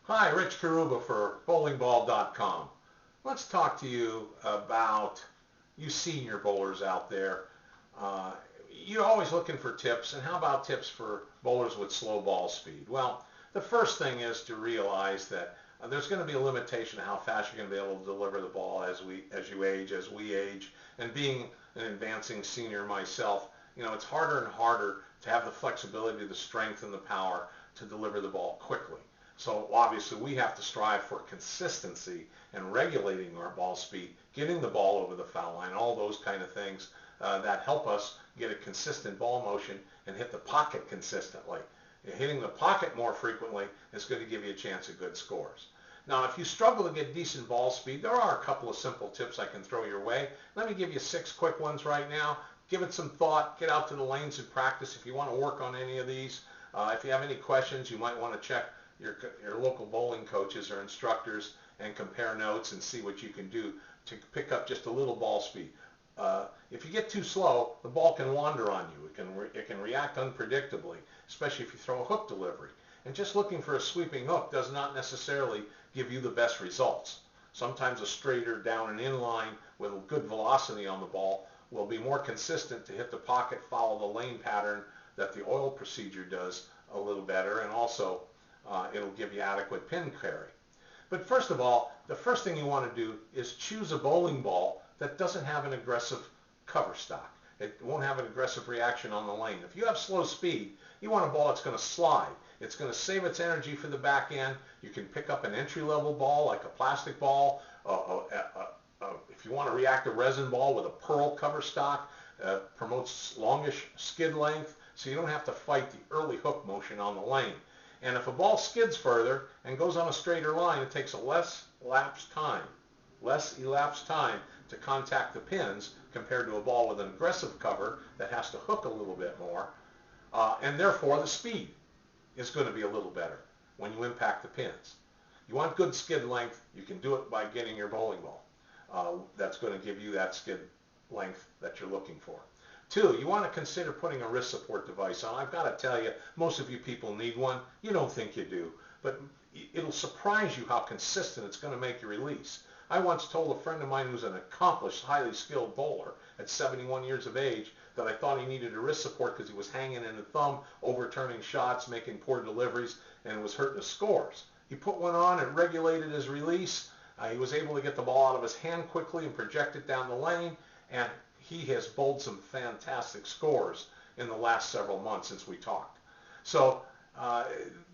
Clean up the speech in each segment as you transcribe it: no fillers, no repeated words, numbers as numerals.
Hi, Rich Karuba for bowlingball.com. Let's talk to you about you senior bowlers out there. Uh, you're always looking for tips, and how about tips for bowlers with slow ball speed? Well, the first thing is to realize that there's going to be a limitation to how fast you're going to be able to deliver the ball as we age, and being an advancing senior myself, it's harder and harder to have the flexibility, the strength, and the power to deliver the ball quickly. So obviously we have to strive for consistency and regulating our ball speed, getting the ball over the foul line, all those kind of things that help us get a consistent ball motion and hit the pocket consistently. Hitting the pocket more frequently is going to give you a chance at good scores. Now, if you struggle to get decent ball speed, there are a couple of simple tips I can throw your way. Let me give you 6 quick ones right now. Give it some thought. Get out to the lanes and practice if you want to work on any of these. If you have any questions, you might want to check your local bowling coaches or instructors and compare notes and see what you can do to pick up just a little ball speed. If you get too slow, the ball can wander on you. It can react unpredictably, especially if you throw a hook delivery. And just looking for a sweeping hook does not necessarily give you the best results. Sometimes a straighter down and in line with a good velocity on the ball will be more consistent to hit the pocket, follow the lane pattern that the oil procedure does a little better, and also it'll give you adequate pin carry. But first of all, the first thing you want to do is choose a bowling ball that doesn't have an aggressive cover stock. It won't have an aggressive reaction on the lane. If you have slow speed, you want a ball that's going to slide. It's going to save its energy for the back end. You can pick up an entry-level ball like a plastic ball. If you want to react a resin ball with a pearl cover stock, promotes longish skid length, so you don't have to fight the early hook motion on the lane. And if a ball skids further and goes on a straighter line, it takes a less elapsed time to contact the pins compared to a ball with an aggressive cover that has to hook a little bit more, and therefore the speed is going to be a little better when you impact the pins. You want good skid length, you can do it by getting your bowling ball. That's going to give you that skid length that you're looking for. 2, you want to consider putting a wrist support device on. I've got to tell you, most of you people need one. You don't think you do, but it'll surprise you how consistent it's going to make your release. I once told a friend of mine who's an accomplished, highly skilled bowler at 71 years of age that I thought he needed a wrist support because he was hanging in the thumb, overturning shots, making poor deliveries, and was hurting his scores. He put one on, it regulated his release. He was able to get the ball out of his hand quickly and project it down the lane, and he has bowled some fantastic scores in the last several months since we talked. So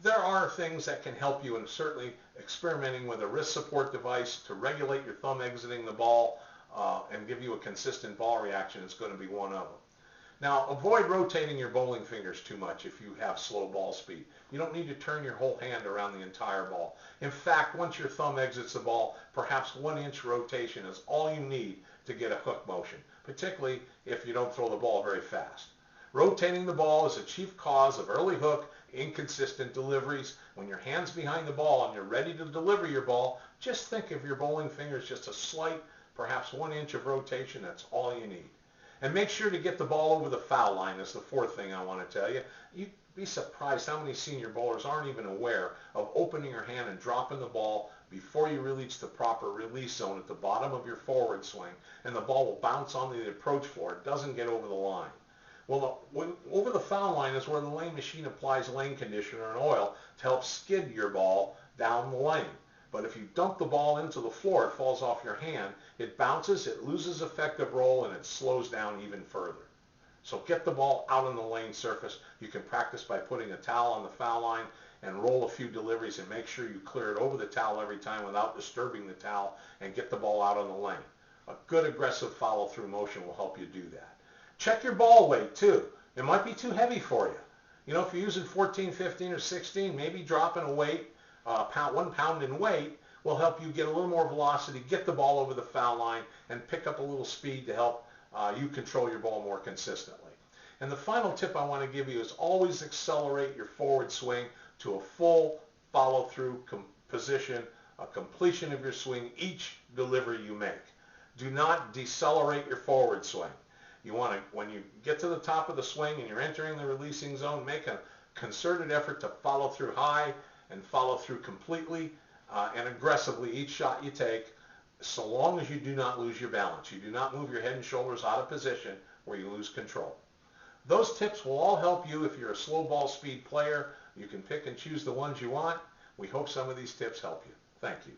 there are things that can help you, and certainly experimenting with a wrist support device to regulate your thumb exiting the ball and give you a consistent ball reaction is going to be one of them. Now, avoid rotating your bowling fingers too much if you have slow ball speed. You don't need to turn your whole hand around the entire ball. In fact, once your thumb exits the ball, perhaps 1-inch rotation is all you need to get a hook motion, particularly if you don't throw the ball very fast. Rotating the ball is a chief cause of early hook, inconsistent deliveries. When your hand's behind the ball and you're ready to deliver your ball, just think of your bowling fingers just a slight, perhaps 1 inch of rotation. That's all you need. And make sure to get the ball over the foul line is the 4th thing I want to tell you. You'd be surprised how many senior bowlers aren't even aware of opening your hand and dropping the ball before you reach the proper release zone at the bottom of your forward swing, and the ball will bounce onto the approach floor. It doesn't get over the line. Well, over the foul line is where the lane machine applies lane conditioner and oil to help skid your ball down the lane. But if you dump the ball into the floor, it falls off your hand, it bounces, it loses effective roll, and it slows down even further. So get the ball out on the lane surface. You can practice by putting a towel on the foul line and roll a few deliveries and make sure you clear it over the towel every time without disturbing the towel and get the ball out on the lane. A good aggressive follow-through motion will help you do that. Check your ball weight too. It might be too heavy for you. If you're using 14, 15, or 16, maybe dropping a weight, 1 pound in weight, will help you get a little more velocity, get the ball over the foul line, and pick up a little speed to help you control your ball more consistently. And the final tip I want to give you is always accelerate your forward swing to a full follow-through position, a completion of your swing each delivery you make. Do not decelerate your forward swing. You want to, when you get to the top of the swing and you're entering the releasing zone, make a concerted effort to follow through high and follow through completely and aggressively each shot you take, so long as you do not lose your balance. You do not move your head and shoulders out of position where you lose control. Those tips will all help you if you're a slow ball speed player. You can pick and choose the ones you want. We hope some of these tips help you. Thank you.